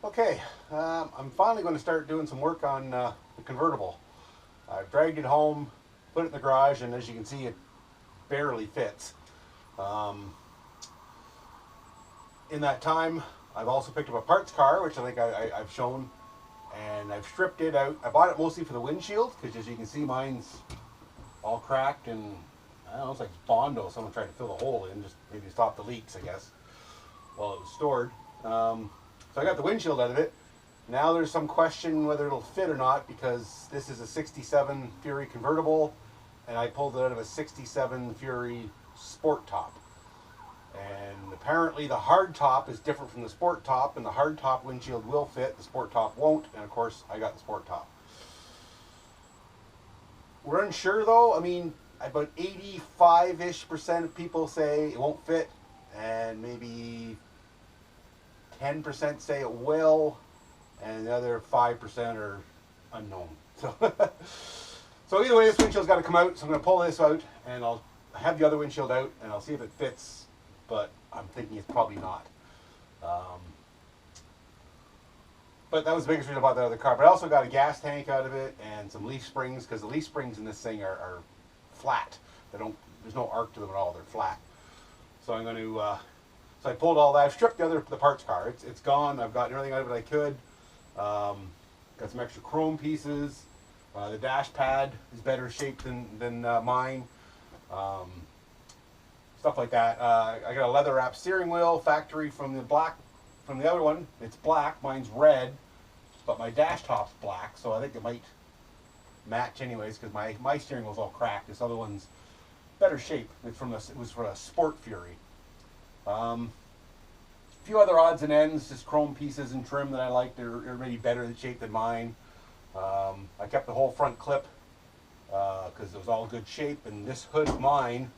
Okay, I'm finally going to start doing some work on the convertible. I've dragged it home, put it in the garage, and as you can see, it barely fits. In that time, I've also picked up a parts car, which I think I've shown, and I've stripped it out. I bought it mostly for the windshield, because as you can see, mine's all cracked and I don't know, it's like Bondo. Someone tried to fill the hole in, just maybe stop the leaks, I guess, while it was stored. So I got the windshield out of it. Now there's some question whether it'll fit or not, because this is a 67 Fury convertible and I pulled it out of a 67 Fury sport top. And apparently the hard top is different from the sport top, and the hard top windshield will fit, the sport top won't, and of course I got the sport top. We're unsure though. I mean, about 85-ish% of people say it won't fit, and maybe 10% say it will, and the other 5% are unknown. So either way, this windshield's got to come out, so I'm going to pull this out, and I'll have the other windshield out, and I'll see if it fits, but I'm thinking it's probably not. But that was the biggest reason about the other car. But I also got a gas tank out of it, and some leaf springs, because the leaf springs in this thing are flat. There's no arc to them at all, they're flat. So I'm going to... So I pulled all that. I've stripped the parts car. It's gone. I've gotten everything out of it I could. Got some extra chrome pieces. The dash pad is better shaped than mine. Stuff like that. I got a leather wrapped steering wheel, factory from the other one. It's black. Mine's red, but my dash top's black, so I think it might match anyways, because my steering wheel's all cracked. This other one's better shape. It was for a Sport Fury. A few other odds and ends, just chrome pieces and trim that I like. They're maybe better shape than mine. I kept the whole front clip because it was all good shape, and this hood of mine,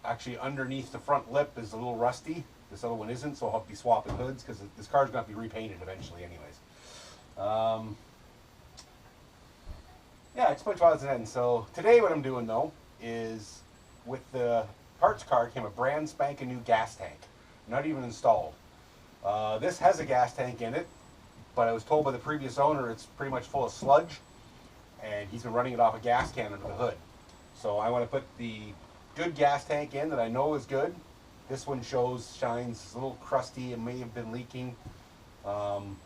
actually underneath the front lip, is a little rusty. This other one isn't, so I'll be swapping hoods because this car's going to be repainted eventually anyways. Yeah, it's a bunch of odds and ends. So today what I'm doing though is, with the parts car came a brand spanking new gas tank, not even installed. This has a gas tank in it, but I was told by the previous owner it's pretty much full of sludge, and he's been running it off a gas can under the hood. So I want to put the good gas tank in that I know is good. This one shines a little crusty and may have been leaking. So I'm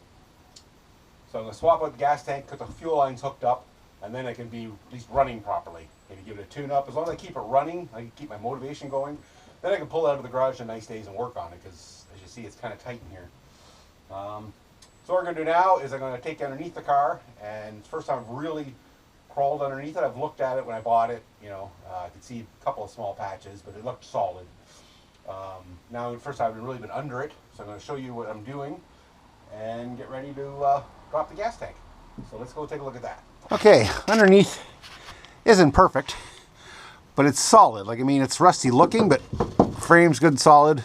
going to swap out the gas tank, get the fuel lines hooked up, and then I can be at least running properly. Maybe give it a tune-up. As long as I keep it running, I can keep my motivation going. Then I can pull it out of the garage on nice days and work on it, because as you see, it's kind of tight in here. So what we're going to do now is I'm going to take underneath the car, and it's the first time I've really crawled underneath it. I've looked at it when I bought it. I could see a couple of small patches, but it looked solid. Now the first time I've really been under it, so I'm going to show you what I'm doing and get ready to drop the gas tank. So let's go take a look at that. Okay, underneath isn't perfect, but it's solid. Like, I mean, it's rusty looking, but frame's good, solid.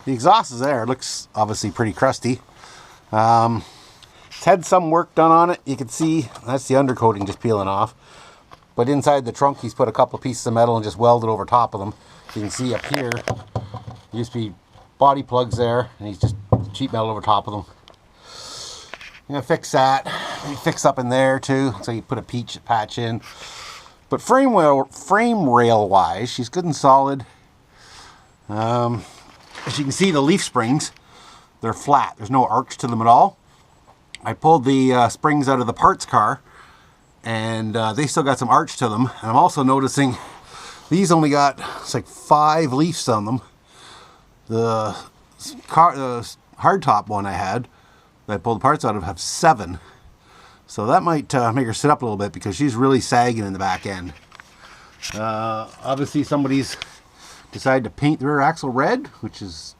The exhaust is there. It looks obviously pretty crusty. It's had some work done on it. You can see that's the undercoating just peeling off. But inside the trunk, he's put a couple pieces of metal and just welded over top of them. You can see up here, there used to be body plugs there, and he's just sheet metal over top of them. I'm gonna fix that. Maybe fix up in there too, so you put a patch in. But frame rail wise, she's good and solid. As you can see, the leaf springs, they're flat. There's no arch to them at all. I pulled the springs out of the parts car, and they still got some arch to them. And I'm also noticing these only got, it's like 5 leaves on them. The hardtop one I had, that I pulled the parts out of, have 7. So that might make her sit up a little bit, because she's really sagging in the back end. Obviously somebody's decided to paint the rear axle red, which is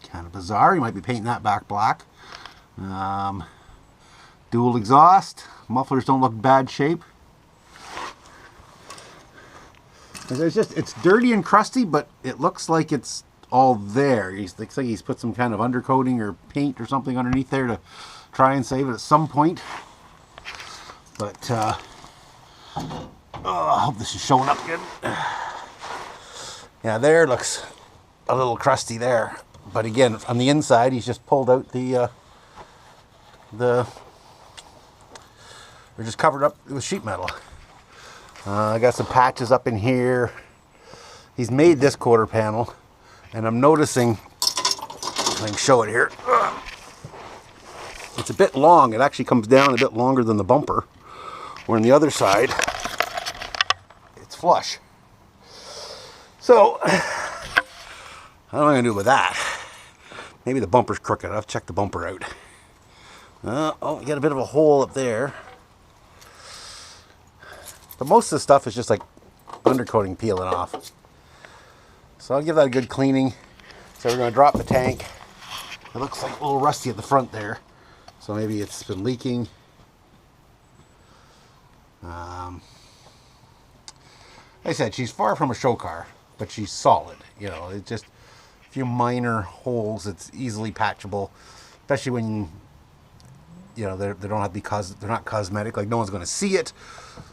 kind of bizarre. You might be painting that back black. Dual exhaust. Mufflers don't look bad shape. It's dirty and crusty, but it looks like it's all there. Looks like he's put some kind of undercoating or paint or something underneath there to try and save it at some point. But I hope this is showing up good. Yeah, there looks a little crusty there. But again, on the inside, he's just pulled out the they're just covered up with sheet metal. I got some patches up in here. He's made this quarter panel, and I'm noticing, I can show it here, it's a bit long. It actually comes down a bit longer than the bumper, where on the other side it's flush. So I don't know what I'm gonna do with that. Maybe the bumper's crooked. I'll have to check the bumper out. Oh, you got a bit of a hole up there. But most of the stuff is just like undercoating peeling off. So I'll give that a good cleaning. So we're going to drop the tank. It looks like a little rusty at the front there. So maybe it's been leaking. Like I said, she's far from a show car, but she's solid. You know, it's just a few minor holes. It's easily patchable, especially when, you know, they don't have to be they're not cosmetic. Like, no one's going to see it.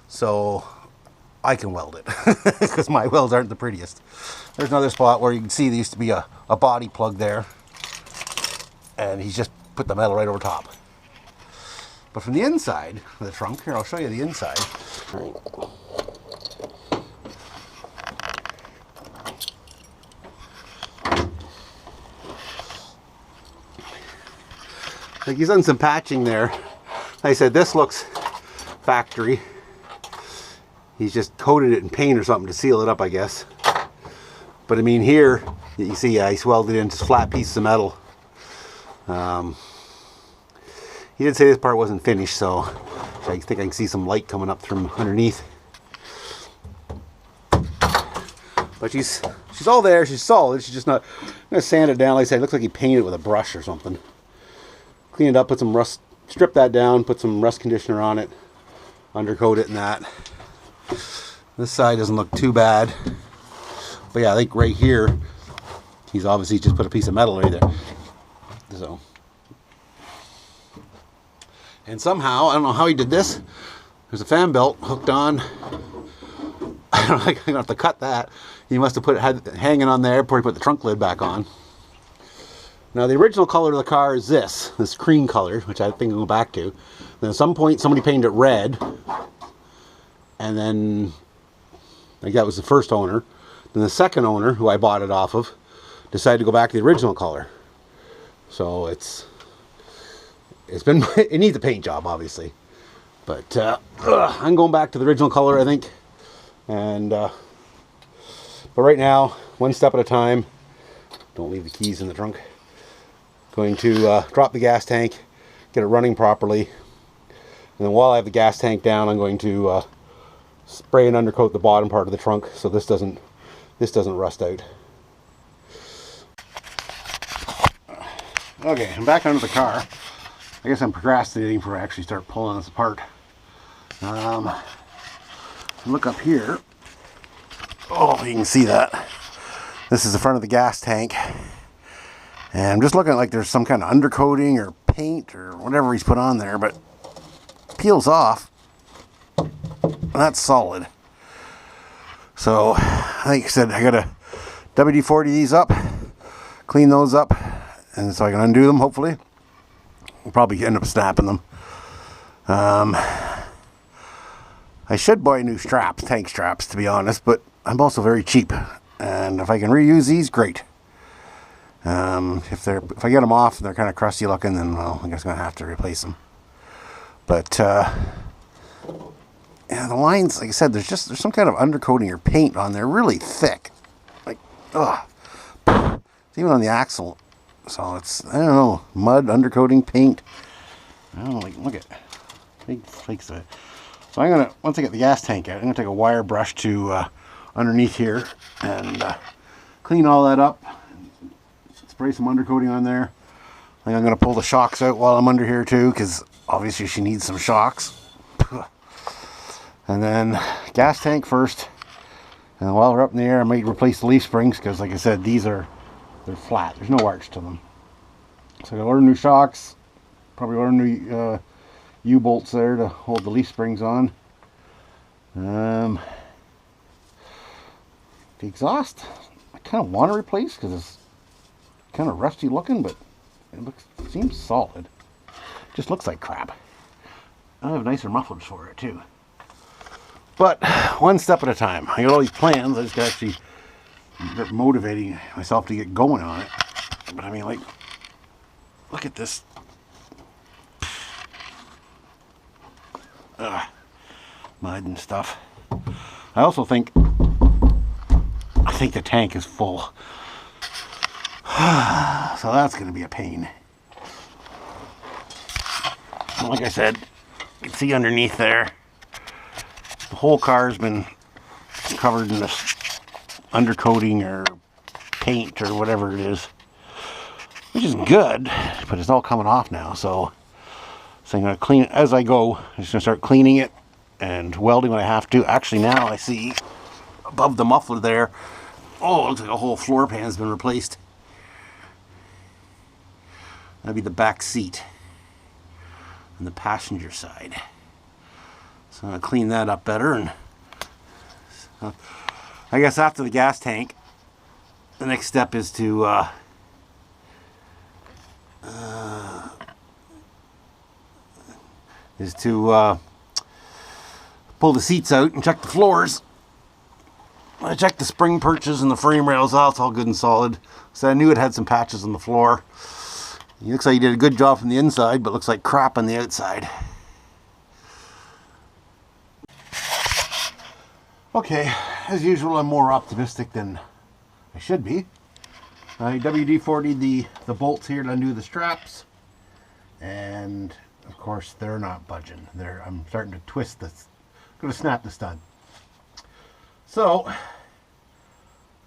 So I can weld it because my welds aren't the prettiest. There's another spot where you can see there used to be a body plug there, and he's just put the metal right over top. But from the inside of the trunk, here, I'll show you the inside. Like, he's done some patching there. Like I said, this looks factory. He's just coated it in paint or something to seal it up, I guess. But I mean, here you see he's welded into flat pieces of metal. He did say this part wasn't finished, so I think I can see some light coming up from underneath. But she's all there. She's solid. She's just not. I'm gonna sand it down. Like I said, it looks like he painted it with a brush or something. Clean it up. Put some rust. Strip that down. Put some rust conditioner on it. Undercoat it and that. This side doesn't look too bad. But yeah, I think right here, he's obviously just put a piece of metal right there. So. And somehow, I don't know how he did this. There's a fan belt hooked on. I don't know, I'm gonna have to cut that. He must have had it hanging on there before he put the trunk lid back on. Now, the original color of the car is this cream color, which I think I'll go back to. Then at some point, somebody painted it red. And then, I think that was the first owner. Then the second owner, who I bought it off of, decided to go back to the original color. So it needs a paint job, obviously. But I'm going back to the original color, I think. And but right now, one step at a time. Don't leave the keys in the trunk. Going to drop the gas tank, get it running properly. And then while I have the gas tank down, I'm going to spray and undercoat the bottom part of the trunk so this doesn't rust out. Okay, I'm back under the car. I guess I'm procrastinating before I actually start pulling this apart. Look up here. Oh, you can see that. This is the front of the gas tank. And I'm just looking like there's some kind of undercoating or paint or whatever he's put on there, but it peels off. That's solid. So, like I said, I gotta WD-40 these up, clean those up, and so I can undo them, hopefully. We'll probably end up snapping them. I should buy new straps, tank straps, to be honest, but I'm also very cheap. And if I can reuse these, great. If I get them off and they're kind of crusty looking, then, well, I guess I'm going to have to replace them. But, yeah, the lines, like I said, there's some kind of undercoating or paint on there, really thick. Like, ugh. It's even on the axle. So it's, I don't know, mud, undercoating, paint. I don't know, like, look at big flakes of it. So I'm going to, once I get the gas tank out, I'm going to take a wire brush to underneath here and clean all that up. Spray some undercoating on there. I think I'm going to pull the shocks out while I'm under here too, because obviously she needs some shocks. And then gas tank first. And while we're up in the air, I might replace the leaf springs because, like I said, they're flat. There's no arch to them. So I gotta order new shocks. Probably order new U-bolts there to hold the leaf springs on. The exhaust, I kind of want to replace because it's kind of rusty looking, but it seems solid. Just looks like crap. I have nicer mufflers for it too. But one step at a time. I got all these plans. I just got to actually start motivating myself to get going on it. But I mean, like, look at this. Mud and stuff. I also think the tank is full. So that's going to be a pain. Like I said, you can see underneath there, the whole car's been covered in this undercoating or paint or whatever it is, which is good, but it's all coming off now. So I'm going to clean it as I go. I'm just going to start cleaning it and welding when I have to. Actually, now I see above the muffler there, oh, it looks like a whole floor pan has been replaced. That'd be the back seat on the passenger side. So I'm going to clean that up better. And I guess after the gas tank, the next step is to pull the seats out and check the floors. I checked the spring perches and the frame rails out. It's all good and solid. So I knew it had some patches on the floor. It looks like you did a good job from the inside, but looks like crap on the outside. Okay, as usual, I'm more optimistic than I should be. I WD-40'd the bolts here to undo the straps, and of course they're not budging. I'm starting to twist this. I'm going to snap the stud. So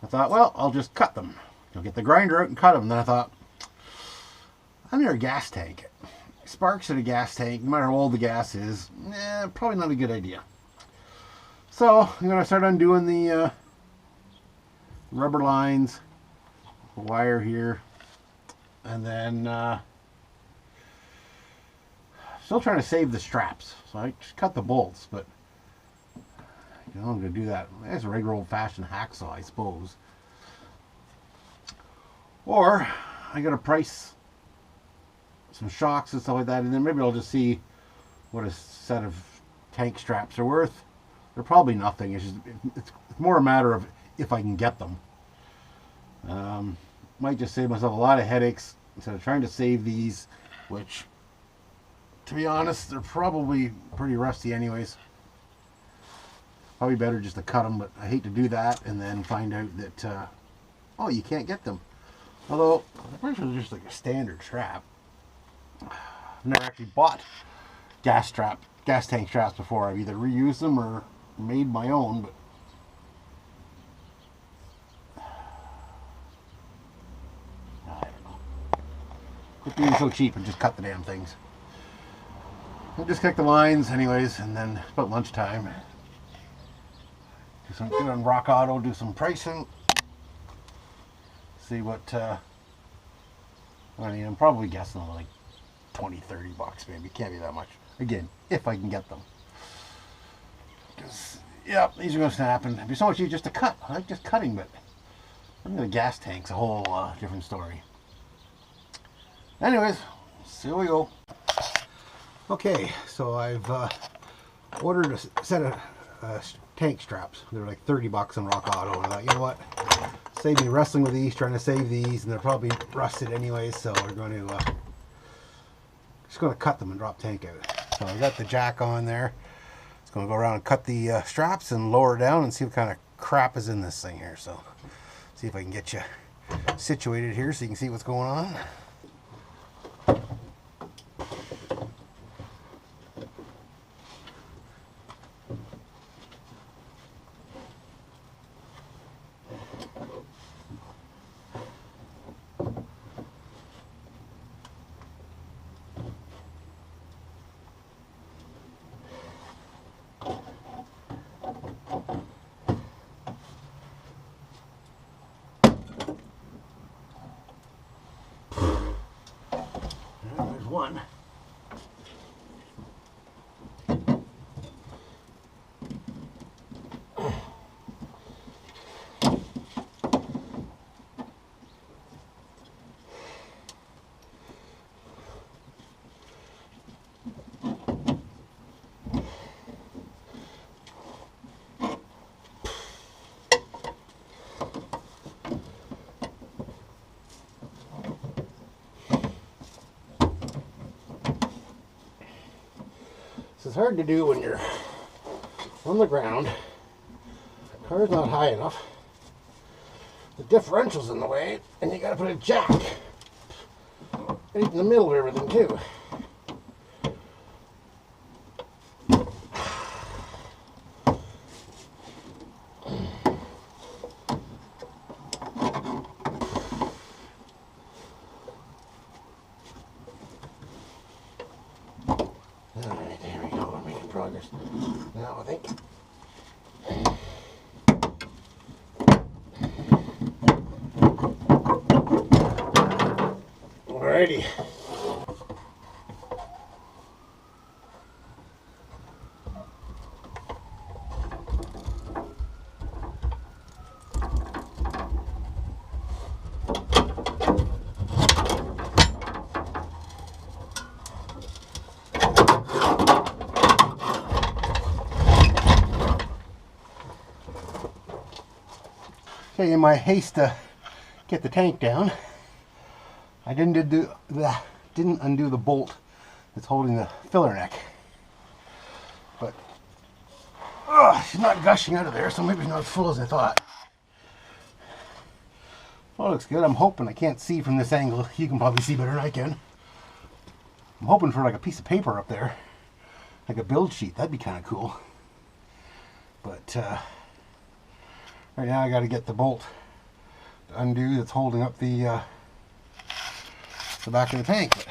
I thought, well, I'll just cut them. I'll get the grinder out and cut them. And then I thought, I'm near a gas tank. Sparks in a gas tank, no matter how old the gas is, probably not a good idea. So I'm going to start undoing the rubber lines, the wire here, and then still trying to save the straps. So I just cut the bolts, but I'm going to do that as a regular old-fashioned hacksaw, I suppose. Or I got to price some shocks and stuff like that, and then maybe I'll just see what a set of tank straps are worth. They're probably nothing. It's more a matter of if I can get them. Might just save myself a lot of headaches instead of trying to save these, which, to be honest, they're probably pretty rusty anyways. Probably better just to cut them, but I hate to do that and then find out that oh, you can't get them. Although I'm pretty sure they're just like a standard strap. I've never actually bought gas tank straps before. I've either reused them or made my own, but I don't know. Quit being so cheap and just cut the damn things. I'll just check the lines anyways, and then it's about lunchtime. Get on Rock Auto, do some pricing. See what I mean, I'm probably guessing like 20-30 bucks maybe. Can't be that much. Again, if I can get them. Yeah, these are going to snap, and it'd be so much easier just to cut. I like just cutting, but the gas tank's a whole different story. Anyways, here we go. Okay, so I've ordered a set of tank straps. They're like 30 bucks on Rock Auto, and I thought, you know what? Save me wrestling with these, trying to save these, and they're probably rusted anyway, so we're going to just going to cut them and drop tank out. So I got the jack on there. It's going to go around and cut the straps and lower it down and see what kind of crap is in this thing here. So see if I can get you situated here so you can see what's going on. There's one. is hard to do when you're on the ground. The car's not high enough. The differential's in the way, and you gotta put a jack right in the middle of everything too. Alright, there we go, we're making progress. Now I think. Alrighty. Okay, in my haste to get the tank down, I didn't undo the bolt that's holding the filler neck. But she's not gushing out of there, so maybe it's not as full as I thought. Well, it looks good. I'm hoping, I can't see from this angle. You can probably see better than I can. I'm hoping for like a piece of paper up there, like a build sheet. That'd be kind of cool. But right now I got to get the bolt to undo that's holding up the back of the tank. But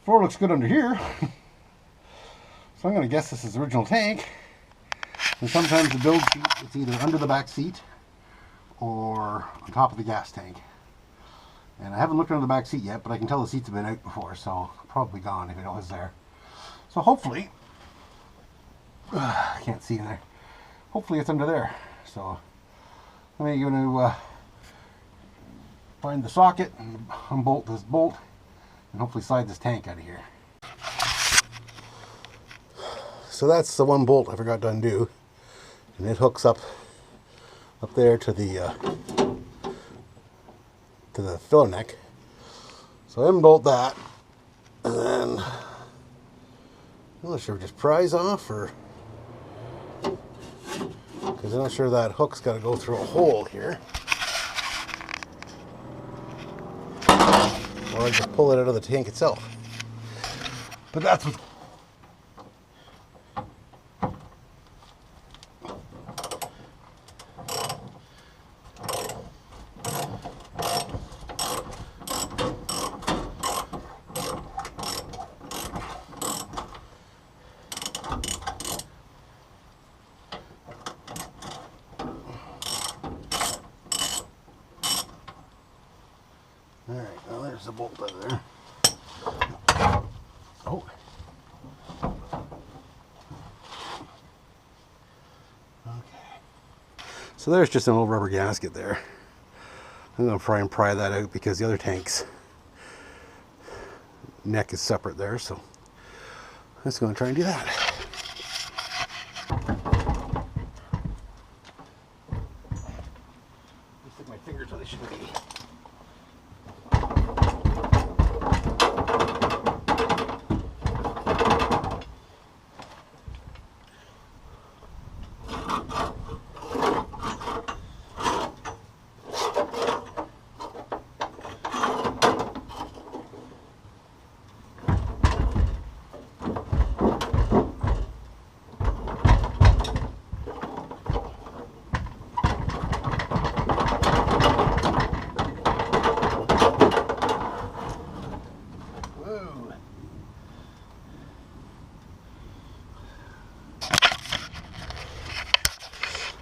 floor looks good under here. So I'm going to guess this is the original tank. And sometimes the build sheet, it's either under the back seat or on top of the gas tank. And I haven't looked under the back seat yet, but I can tell the seats have been out before, so probably gone if it was there. So hopefully, I can't see in there. Hopefully it's under there. So I'm going to find the socket and unbolt this bolt and hopefully slide this tank out of here. So that's the one bolt I forgot to undo, and it hooks up there to the filler neck. So I unbolt that, and then I'm not sure if just prise off or, because I'm not sure that hook's got to go through a hole here. Or I just pull it out of the tank itself. But that's what... Alright, well there's the bolt out there. Oh. Okay. So there's just an old rubber gasket there. I'm going to try and pry that out because the other tank's neck is separate there, so I'm just going to try and do that. Stick my fingers where they shouldn't be.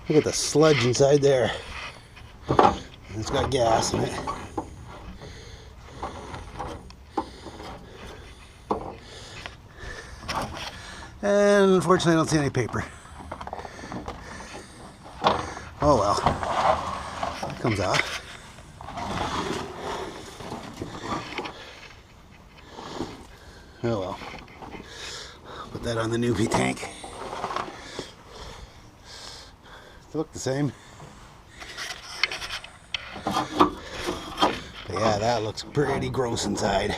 Look at the sludge inside there. It's got gas in it. And unfortunately I don't see any paper. Oh well. It comes out. Oh well. Put that on the new tank. They look the same. But yeah, that looks pretty gross inside.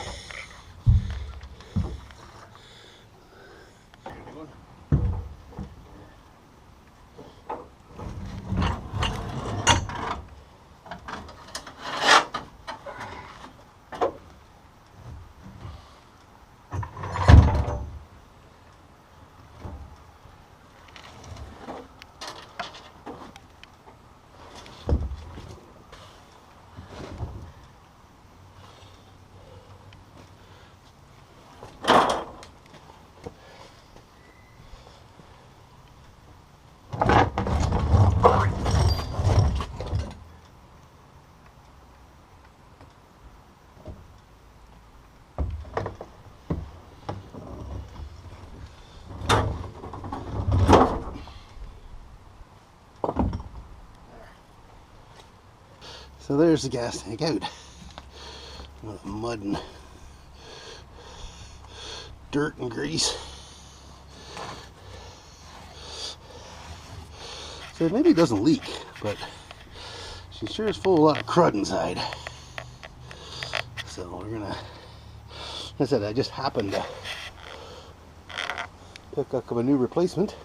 So there's the gas tank out. All the mud and dirt and grease. So maybe it doesn't leak, but she sure is full of a lot of crud inside. So we're gonna, like I said, I just happened to pick up a new replacement.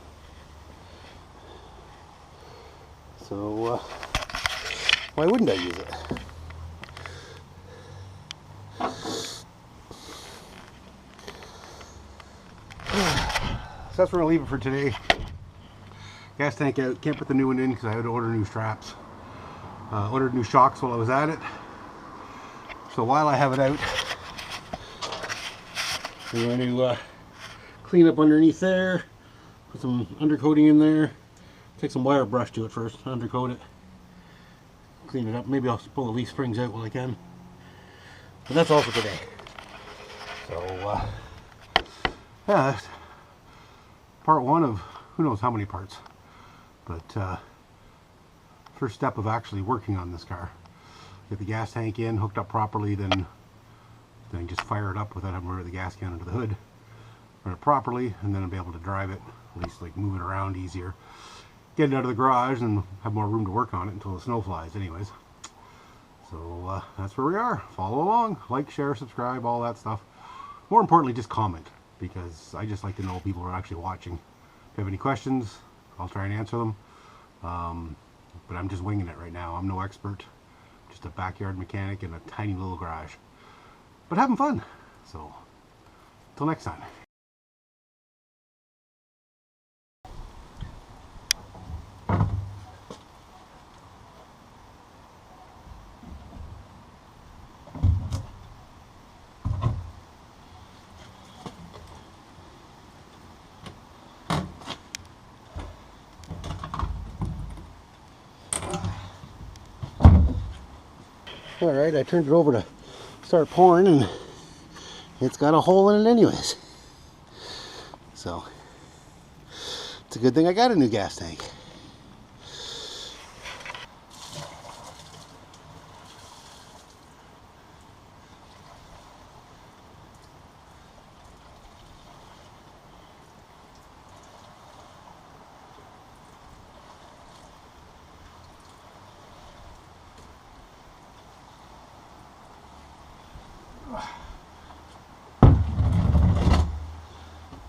So why wouldn't I use it? So that's where I'll leave it for today. Gas tank out. Can't put the new one in because I had to order new straps. Ordered new shocks while I was at it. So while I have it out, I'm going to clean up underneath there, put some undercoating in there, take some wire brush to it first, undercoat it, clean it up. Maybe I'll pull the leaf springs out while I can. But that's all for today. So yeah, that's part one of who knows how many parts. But first step of actually working on this car. Get the gas tank in, hooked up properly, then just fire it up without having to run the gas can under the hood. Run it properly, and then I'll be able to drive it, at least like move it around easier. Get it out of the garage and have more room to work on it until the snow flies anyways. So that's where we are. Follow along, like, share, subscribe, all that stuff. More importantly, just comment, because I just like to know people are actually watching. If you have any questions, I'll try and answer them. But I'm just winging it right now. I'm no expert. Just a backyard mechanic in a tiny little garage. But having fun. So, until next time. Alright, I turned it over to start pouring and it's got a hole in it anyways. So, it's a good thing I got a new gas tank.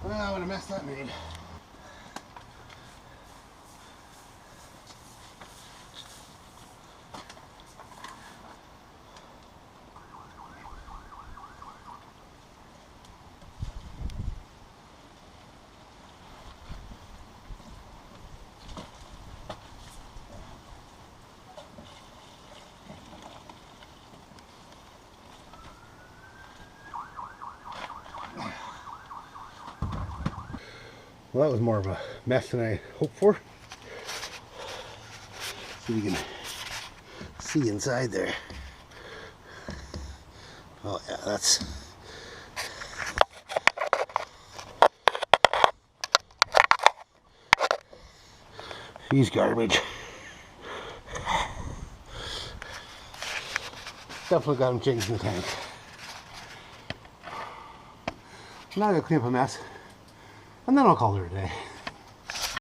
Well, what a mess that made. Well, that was more of a mess than I hoped for. See if you can see inside there. Oh yeah, that's... He's garbage. Definitely got him changed in the tank. Now I gotta clean up a mess, and then I'll call her a day.